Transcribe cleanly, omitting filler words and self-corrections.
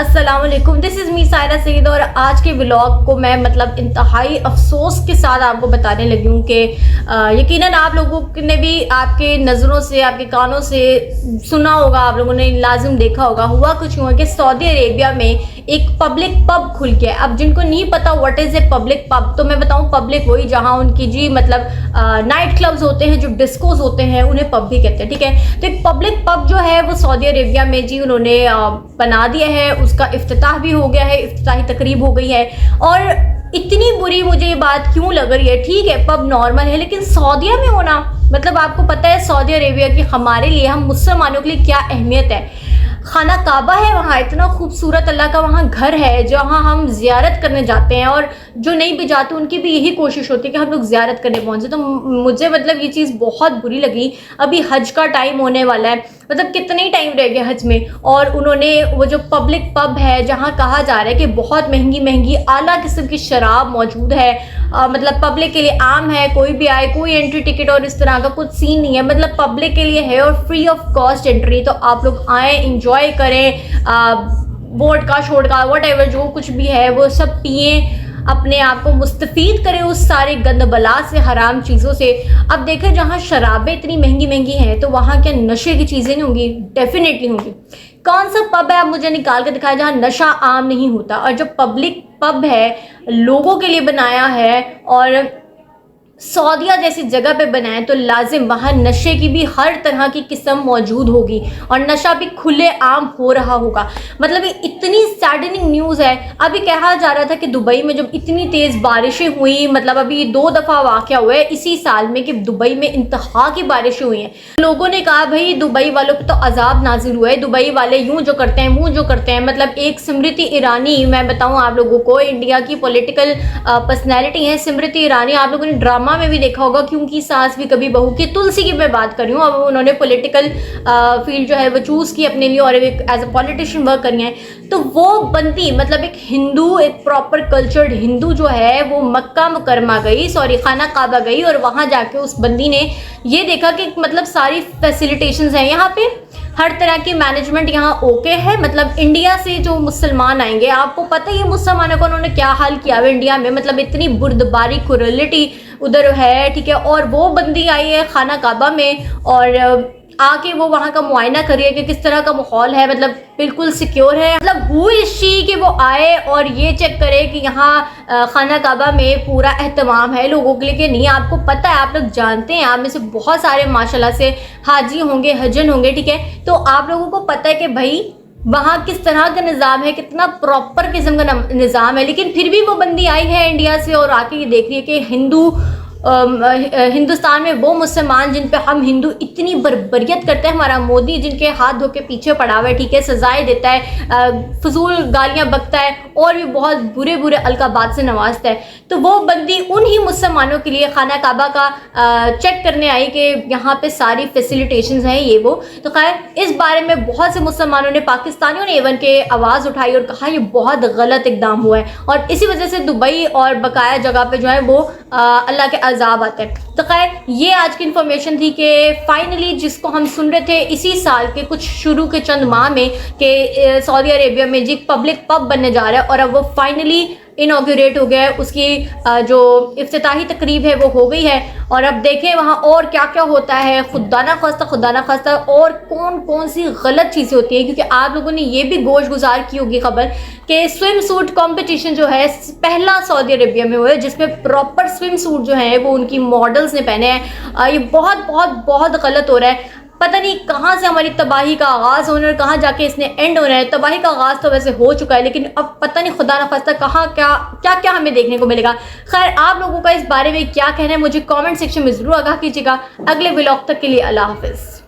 अस्सलाम वालेकुम, this is me Saira Saeed. और आज के व्लॉग को मैं इंतहाई अफसोस के साथ आपको बताने लगी हूँ कि यकीनन आप लोगों ने भी आपके नज़रों से, आपके कानों से सुना होगा, आप लोगों ने लाजिम देखा होगा। हुआ कुछ हुआ कि सऊदी अरेबिया में एक पब्लिक पब खुल गया। अब जिनको नहीं पता what is a public pub, तो मैं बताऊँ पब्लिक वही जहाँ उनकी जी नाइट क्लब्स होते हैं, जो डिस्कोज होते हैं, उन्हें पब भी कहते हैं। ठीक है, तो एक पब्लिक पब जो है वो सऊदी अरेबिया में जी उन्होंने बना दिया है। उसका इफ्तिताह भी हो गया है, इफ्तिताही तकरीब हो गई है। और इतनी बुरी मुझे ये बात क्यों लग रही है, ठीक है पब नॉर्मल है, लेकिन सऊदीया में होना, आपको पता है सऊदी अरेबिया की हमारे लिए, हम मुसलमानों के लिए क्या अहमियत है। खाना काबा है वहाँ, इतना खूबसूरत अल्लाह का वहाँ घर है जहाँ हम ज़ियारत करने जाते हैं, और जो नहीं भी जाते उनकी भी यही कोशिश होती है कि हम लोग ज़ियारत करने पहुँचे। तो मुझे ये चीज़ बहुत बुरी लगी। अभी हज का टाइम होने वाला है, कितना ही टाइम रह गया हज में, और उन्होंने वो जो पब्लिक पब है जहाँ कहा जा रहा है कि बहुत महंगी महंगी आला किस्म की शराब मौजूद है, पब्लिक के लिए आम है, कोई भी आए, कोई एंट्री टिकट और इस तरह का कुछ सीन नहीं है, पब्लिक के लिए है और फ्री ऑफ कॉस्ट एंट्री। तो आप लोग आएँ, इंजॉय करें, वोडका शोडका वट एवर जो कुछ भी है वो सब पिए, अपने आप को मुस्तफ़ीद करें उस सारे गंद बला से, हराम चीज़ों से। अब देखें जहाँ शराबें इतनी महंगी महंगी हैं, तो वहाँ क्या नशे की चीज़ें नहीं होंगी? डेफिनेटली होंगी। कौन सा पब है आप मुझे निकाल के दिखाएं जहाँ नशा आम नहीं होता? और जो पब्लिक पब है लोगों के लिए बनाया है और सऊदीया जैसी जगह पे बनाए, तो लाजिम वहाँ नशे की भी हर तरह की किस्म मौजूद होगी और नशा भी खुले आम हो रहा होगा। ये इतनी सैडनिंग न्यूज़ है। अभी कहा जा रहा था कि दुबई में जब इतनी तेज़ बारिशें हुई, अभी 2 दफ़ा वाक़या हुआ है इसी साल में कि दुबई में इंतहा की बारिशें हुई हैं। लोगों ने कहा भाई दुबई वालों पे तो अजाब नाजिल हुआ है, दुबई वाले यूँ जो करते हैं मुँह जो करते हैं। एक स्मृति ईरानी, मैं बताऊँ आप लोगों को, इंडिया की पॉलिटिकल पर्सनैलिटी है स्मृति ईरानी। आप लोगों ने ड्रामा में भी देखा होगा क्योंकि सास भी कभी बहू की, तुलसी की मैं बात कर रही हूँ। अब उन्होंने पॉलिटिकल फील्ड जो है वो चूज़ की अपने लिए और एक एज अ पॉलिटिशियन वर्क करी है। तो वो बंदी एक हिंदू, एक प्रॉपर कल्चर्ड हिंदू जो है वो मक्का मुकरमा गई, खाना काबा गई, और वहाँ जाके उस बंदी ने ये देखा कि सारी फैसिलिटेशंस हैं यहाँ पे, हर तरह की मैनेजमेंट यहाँ ओके है। इंडिया से जो मुसलमान आएंगे, आपको पता ही है मुसलमानों को उन्होंने क्या हाल किया है इंडिया में, इतनी बुर्दबारी क्रूरलिटी उधर है। ठीक है, और वो बंदी आई है खाना काबा में और आके वो वहाँ का मुआयना करिए कि किस तरह का माहौल है, बिल्कुल सिक्योर है। हु इज़ शी कि वो आए और ये चेक करे कि यहाँ खाना काबा में पूरा एहतमाम है लोगों के लिए कि नहीं। आपको पता है, आप लोग जानते हैं, आप में से बहुत सारे माशाल्लाह से हाजी होंगे, हजन होंगे। ठीक है, तो आप लोगों को पता है कि भाई वहाँ किस तरह का निज़ाम है, कितना प्रॉपर किस्म का निज़ाम है। लेकिन फिर भी वो बंदी आई है इंडिया से और आके ये देख रही है कि हिंदुस्तान में वो मुसलमान जिन पे हम हिंदू इतनी बर्बरियत करते हैं, हमारा मोदी जिनके हाथ धो के पीछे पड़ा हुआ है, ठीक है, सजाएं देता है, फजूल गालियां बकता है और भी बहुत बुरे बुरे अलकाबात से नवाजता है। तो वो बंदी उन ही मुसलमानों के लिए खाना काबा का चेक करने आई कि यहाँ पे सारी फैसिलिटेशंस हैं ये वो। तो खैर इस बारे में बहुत से मुसलमानों ने, पाकिस्तानियों ने एवन के आवाज़ उठाई और कहा ये बहुत गलत इकदाम हुआ है, और इसी वजह से दुबई और बकाया जगह पे जो है वो अल्लाह के अजाब आते हैं। तो खैर ये आज की इन्फॉर्मेशन थी कि फाइनली जिसको हम सुन रहे थे इसी साल के कुछ शुरू के चंद माह में कि सऊदी अरेबिया में जी पब्लिक पब बनने जा रहा है, और अब वो फाइनली इनॉग्रेट हो गया है। उसकी जो इफ्तिताही तकरीब है वो हो गई है, और अब देखें वहाँ और क्या क्या होता है। खुदा ना खास्ता और कौन कौन सी गलत चीज़ें होती हैं, क्योंकि आप लोगों ने ये भी गोश गुजार की होगी खबर कि स्विम सूट कॉम्पिटिशन जो है पहला सऊदी अरेबिया में हुआ है, जिसमें प्रॉपर स्विम सूट जो है वो उनकी मॉडल्स ने पहने हैं। ये बहुत बहुत बहुत गलत हो रहा है। पता नहीं कहाँ से हमारी तबाही का आगाज़ होना और कहाँ जाके इसने एंड होना है। तबाही का आगाज़ तो वैसे हो चुका है, लेकिन अब पता नहीं खुदा ना खास्ता कहाँ क्या क्या हमें देखने को मिलेगा। खैर आप लोगों का इस बारे में क्या कहना है मुझे कमेंट सेक्शन में ज़रूर आगाह कीजिएगा। अगले व्लॉग तक के लिए अल्लाह हाफिज़।